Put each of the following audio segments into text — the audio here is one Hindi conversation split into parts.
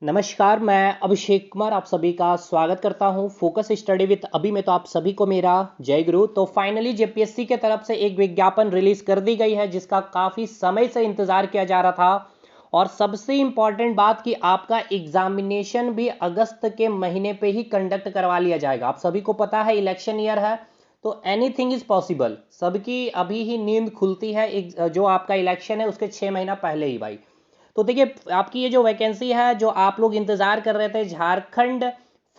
नमस्कार, मैं अभिषेक कुमार आप सभी का स्वागत करता हूं फोकस स्टडी विद अभी में। तो आप सभी को मेरा जय गुरु। तो फाइनली जेपीएससी के तरफ से एक विज्ञापन रिलीज कर दी गई है जिसका काफ़ी समय से इंतज़ार किया जा रहा था। और सबसे इम्पॉर्टेंट बात कि आपका एग्जामिनेशन भी अगस्त के महीने पे ही कंडक्ट करवा लिया जाएगा। आप सभी को पता है इलेक्शन ईयर है, तो एनीथिंग इज़ पॉसिबल। सबकी अभी ही नींद खुलती है जो आपका इलेक्शन है उसके 6 महीना पहले ही भाई। तो देखिए, आपकी ये जो वैकेंसी है जो आप लोग इंतजार कर रहे थे झारखंड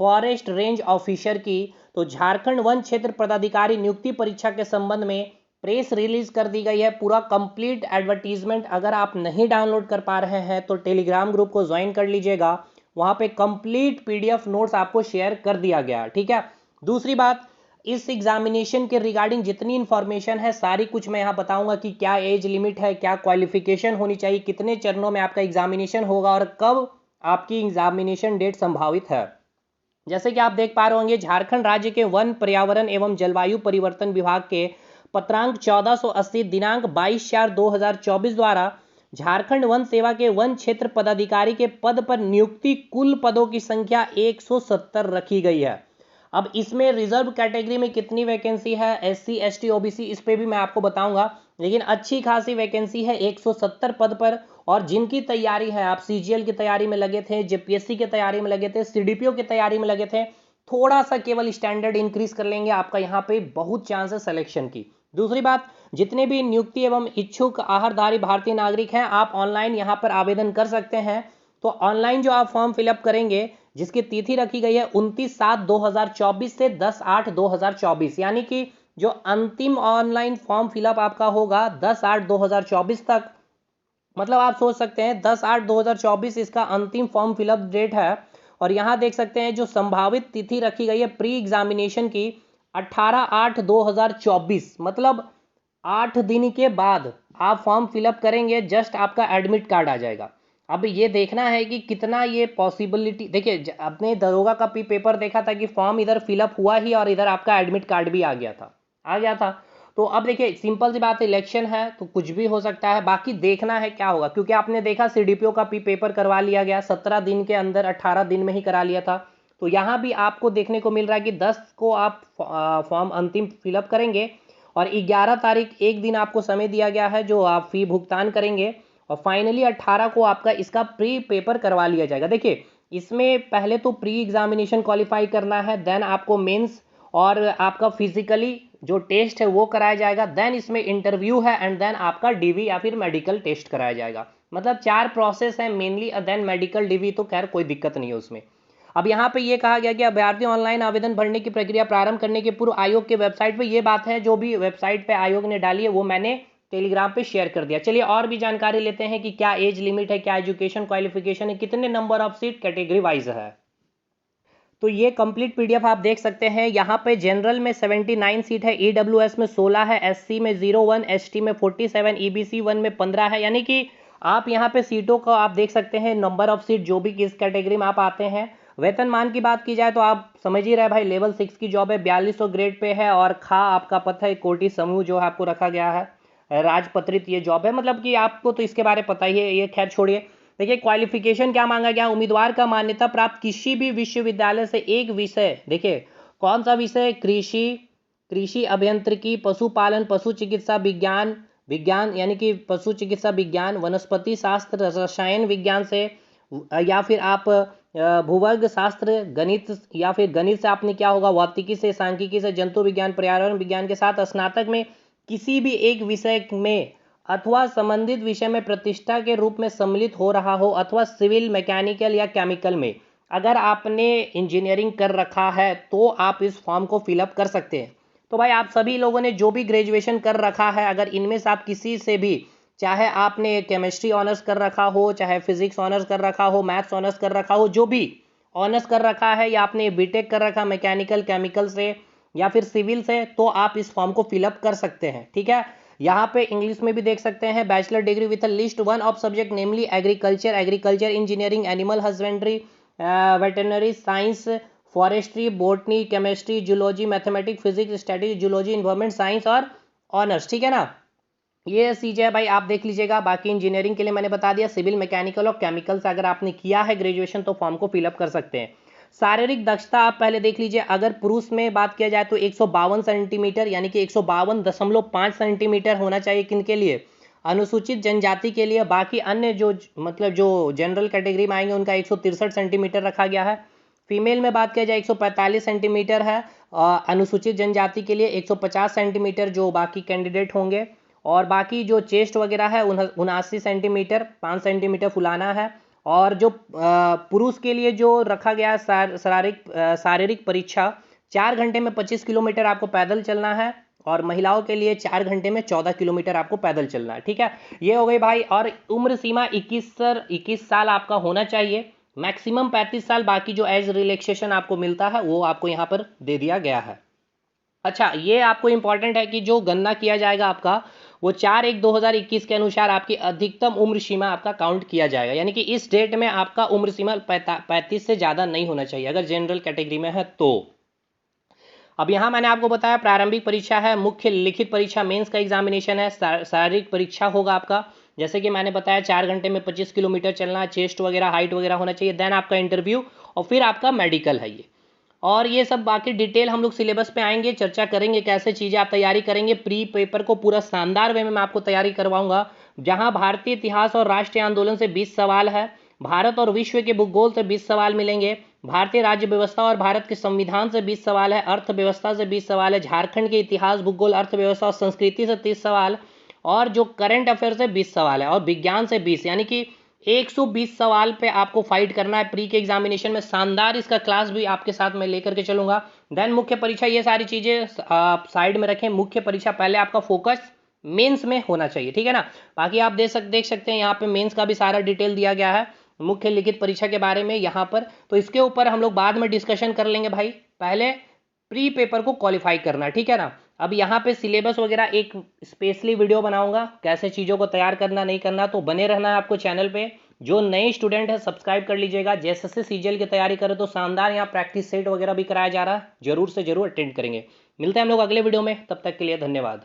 फॉरेस्ट रेंज ऑफिसर की, तो झारखंड वन क्षेत्र पदाधिकारी नियुक्ति परीक्षा के संबंध में प्रेस रिलीज कर दी गई है। पूरा कंप्लीट एडवर्टीजमेंट अगर आप नहीं डाउनलोड कर पा रहे हैं तो टेलीग्राम ग्रुप को ज्वाइन कर लीजिएगा। वहां पे कंप्लीट पीडीएफ नोट्स आपको शेयर कर दिया गया, ठीक है। दूसरी बात, इस एग्जामिनेशन के रिगार्डिंग जितनी इंफॉर्मेशन है सारी कुछ मैं यहाँ बताऊंगा कि क्या एज लिमिट है, क्या क्वालिफिकेशन होनी चाहिए, कितने चरणों में आपका एग्जामिनेशन होगा और कब आपकी एग्जामिनेशन डेट संभावित है। जैसे कि आप देख पा रहे होंगे, झारखंड राज्य के वन पर्यावरण एवं जलवायु परिवर्तन विभाग के पत्रांक 1480 दिनांक 22/4/2024 द्वारा झारखंड वन सेवा के वन क्षेत्र पदाधिकारी के पद पर नियुक्ति कुल पदों की संख्या 170 रखी गई है। अब इसमें रिजर्व कैटेगरी में कितनी वैकेंसी है, एससी एसटी ओबीसी, इस पे भी मैं आपको बताऊंगा। लेकिन अच्छी खासी वैकेंसी है 170 पद पर। और जिनकी तैयारी है, आप सीजीएल की तैयारी में लगे थे, जेपीएससी की तैयारी में लगे थे, सीडीपीओ की तैयारी में लगे थे, थोड़ा सा केवल स्टैंडर्ड इंक्रीज कर लेंगे, आपका यहाँ पे बहुत चांस है सिलेक्शन की। दूसरी बात, जितने भी नियुक्ति एवं इच्छुक आहारधारी भारतीय नागरिक हैं, आप ऑनलाइन यहाँ पर आवेदन कर सकते हैं। तो ऑनलाइन जो आप फॉर्म फिलअप करेंगे, जिसकी तिथि रखी गई है 29/7/2024 से 10/8/2024, यानी कि जो अंतिम ऑनलाइन फॉर्म फिलअप आपका होगा 10/8/2024 तक। मतलब आप सोच सकते हैं 10/8/2024 इसका अंतिम फॉर्म फिलअप डेट है। और यहाँ देख सकते हैं जो संभावित तिथि रखी गई है प्री एग्जामिनेशन की 18/8/2024, मतलब 8 दिन के बाद आप फॉर्म फिलअप करेंगे, जस्ट आपका एडमिट कार्ड आ जाएगा। अब ये देखना है कि कितना ये पॉसिबिलिटी, देखिए अपने दरोगा का भी पेपर देखा था कि फॉर्म इधर फिलअप हुआ ही और इधर आपका एडमिट कार्ड भी आ गया था। तो अब देखिए सिंपल सी बात है, इलेक्शन है तो कुछ भी हो सकता है। बाकी देखना है क्या होगा, क्योंकि आपने देखा सीडीपीओ का भी पेपर करवा लिया गया 17 दिन के अंदर, 18 दिन में ही करा लिया था। तो यहाँ भी आपको देखने को मिल रहा है कि 10 को आप फॉर्म अंतिम फिलअप करेंगे और 11 तारीख एक दिन आपको समय दिया गया है जो आप फी भुगतान करेंगे। और फाइनली 18 को आपका इसका प्री पेपर करवा लिया जाएगा। देखिए, इसमें पहले तो प्री एग्जामिनेशन क्वालिफाई करना है, देन आपको मेंस और आपका फिजिकली जो टेस्ट है वो कराया जाएगा, देन इसमें इंटरव्यू है एंड देन आपका डीवी या फिर मेडिकल टेस्ट कराया जाएगा। मतलब 4 प्रोसेस है मेनली, देन मेडिकल डीवी तो खैर कोई दिक्कत नहीं है उसमें। अब यहाँ पे ये कहा गया कि अभ्यर्थी ऑनलाइन आवेदन भरने की प्रक्रिया प्रारंभ करने के पूर्व आयोग के वेबसाइट पे, ये बात है जो भी वेबसाइट पे आयोग ने डाली है वो मैंने टेलीग्राम पे शेयर कर दिया। चलिए और भी जानकारी लेते हैं कि क्या एज लिमिट है, क्या एजुकेशन क्वालिफिकेशन है, कितने number of seat category wise है। तो ये कंप्लीट पीडीएफ आप देख सकते हैं। यहाँ पे जनरल में 79 सीट है, ईडब्ल्यूएस में 16 है, एससी में 01, एसटी में 47, ईबीसी 1 में 15 है। यानी कि आप यहाँ पे सीटों का आप देख सकते हैं, नंबर ऑफ सीट जो भी किस कैटेगरी में आप आते हैं। वेतनमान की बात की जाए तो आप समझ ही रहे भाई, लेवल 6 की जॉब है, 4200 ग्रेड पे है। और खा आपका पता है कोटि समूह जो है आपको रखा गया है, राजपत्रित ये जॉब है। मतलब कि आपको तो इसके बारे में पता ही है, ये खैर छोड़िए। देखिए क्वालिफिकेशन क्या मांगा गया, उम्मीदवार का मान्यता प्राप्त किसी भी विश्वविद्यालय से एक विषय, देखिए कौन सा विषय, कृषि, कृषि अभियांत्रिकी, पशुपालन, पशु चिकित्सा विज्ञान, विज्ञान यानी कि पशु चिकित्सा विज्ञान, वनस्पति शास्त्र, रसायन विज्ञान से, या फिर आप भूवर्ग शास्त्र, गणित, या फिर गणित से आपने क्या होगा, भौतिकी से, सांख्यिकी से, जंतु विज्ञान, पर्यावरण विज्ञान के साथ स्नातक में किसी भी एक विषय में अथवा संबंधित विषय में प्रतिष्ठा के रूप में सम्मिलित हो रहा हो, अथवा सिविल, मैकेनिकल या केमिकल में अगर आपने इंजीनियरिंग कर रखा है तो आप इस फॉर्म को फिलअप कर सकते हैं। तो भाई आप सभी लोगों ने जो भी ग्रेजुएशन कर रखा है, अगर इनमें से आप किसी से भी, चाहे आपने केमिस्ट्री ऑनर्स कर रखा हो, चाहे फिजिक्स ऑनर्स कर रखा हो, मैथ्स ऑनर्स कर रखा हो, जो भी ऑनर्स कर रखा है, या आपने बीटेक कर रखा मैकेनिकल केमिकल से या फिर सिविल से, तो आप इस फॉर्म को फिलअप कर सकते हैं, ठीक है। यहाँ पे इंग्लिश में भी देख सकते हैं, bachelor degree with a list one of subject namely agriculture, agriculture engineering, animal husbandry, veterinary science, forestry, botany, chemistry, zoology, mathematics, physics, statics, zoology, environment science और ऑनर्स, ठीक है ना। ये चीज़ है भाई, आप देख लीजिएगा। बाकी इंजीनियरिंग के लिए मैंने बता दिया, सिविल, मैकेनिकल और केमिकल से अगर आपने किया है ग्रेजुएशन तो फॉर्म को फिलअप कर सकते हैं। शारीरिक दक्षता आप पहले देख लीजिए। अगर पुरुष में बात किया जाए तो 152 सेंटीमीटर यानी कि 152.5 सेंटीमीटर होना चाहिए। किनके लिए? अनुसूचित जनजाति के लिए। बाकी अन्य जो मतलब जो जनरल कैटेगरी में आएंगे उनका 163 सेंटीमीटर रखा गया है। फीमेल में बात किया जाए 145 सेंटीमीटर है। अनुसूचित जनजाति के लिए 150 सेंटीमीटर जो बाकी कैंडिडेट होंगे। और बाकी जो चेस्ट वगैरह है 79 सेंटीमीटर, 5 सेंटीमीटर फुलाना है। और जो पुरुष के लिए जो रखा गया है शारीरिक परीक्षा, 4 घंटे में 25 किलोमीटर आपको पैदल चलना है। और महिलाओं के लिए 4 घंटे में 14 किलोमीटर आपको पैदल चलना है। ठीक है, ये हो गई भाई। और उम्र सीमा 21 साल आपका होना चाहिए, मैक्सिमम 35 साल। बाकी जो एज रिलैक्सेशन आपको मिलता है वो आपको यहाँ पर दे दिया गया है। अच्छा, ये आपको इंपॉर्टेंट है कि जो गणना किया जाएगा आपका वो 4/1/2021 के अनुसार आपकी अधिकतम उम्र सीमा आपका काउंट किया जाएगा। यानी कि इस डेट में आपका उम्र सीमा 35 से ज़्यादा नहीं होना चाहिए अगर जनरल कैटेगरी में है तो। अब यहाँ मैंने आपको बताया प्रारंभिक परीक्षा है, मुख्य लिखित परीक्षा मेंस का एग्जामिनेशन है, शारीरिक परीक्षा होगा आपका। जैसे कि मैंने बताया 4 घंटे में 25 किलोमीटर चलना, चेस्ट वगैरह हाइट वगैरह होना चाहिए। देन आपका इंटरव्यू और फिर आपका मेडिकल है ये। और ये सब बाकी डिटेल हम लोग सिलेबस पे आएंगे, चर्चा करेंगे कैसे चीज़ें आप तैयारी करेंगे। प्री पेपर को पूरा शानदार वे में मैं आपको तैयारी करवाऊंगा, जहां भारतीय इतिहास और राष्ट्रीय आंदोलन से 20 सवाल है, भारत और विश्व के भूगोल से 20 सवाल मिलेंगे, भारतीय राज्य व्यवस्था और भारत के संविधान से 20 सवाल है, अर्थव्यवस्था से 20 सवाल है, झारखंड के इतिहास, भूगोल, अर्थव्यवस्था और संस्कृति से 30 सवाल, और जो करंट अफेयर से 20 सवाल है, और विज्ञान से 20, यानी कि 120 सवाल पे आपको फाइट करना है प्री के एग्जामिनेशन में। शानदार इसका क्लास भी आपके साथ मैं लेकर के चलूंगा। देन मुख्य परीक्षा, ये सारी चीज़ें आप साइड में रखें। मुख्य परीक्षा पहले आपका फोकस मेंस में होना चाहिए, ठीक है ना। बाकी आप देख सकते हैं यहाँ पे मेंस का भी सारा डिटेल दिया गया है मुख्य लिखित परीक्षा के बारे में यहाँ पर। तो इसके ऊपर हम लोग बाद में डिस्कशन कर लेंगे भाई, पहले प्री पेपर को क्वालिफाई करना, ठीक है ना। अब यहाँ पे सिलेबस वगैरह एक स्पेशली वीडियो बनाऊंगा कैसे चीज़ों को तैयार करना नहीं करना, तो बने रहना है आपको चैनल पे। जो नए स्टूडेंट है सब्सक्राइब कर लीजिएगा। जैसे सीजीएल की तैयारी करें तो शानदार यहाँ प्रैक्टिस सेट वगैरह भी कराया जा रहा है, जरूर से जरूर अटेंड करेंगे। मिलते हैं हम लोग अगले वीडियो में, तब तक के लिए धन्यवाद।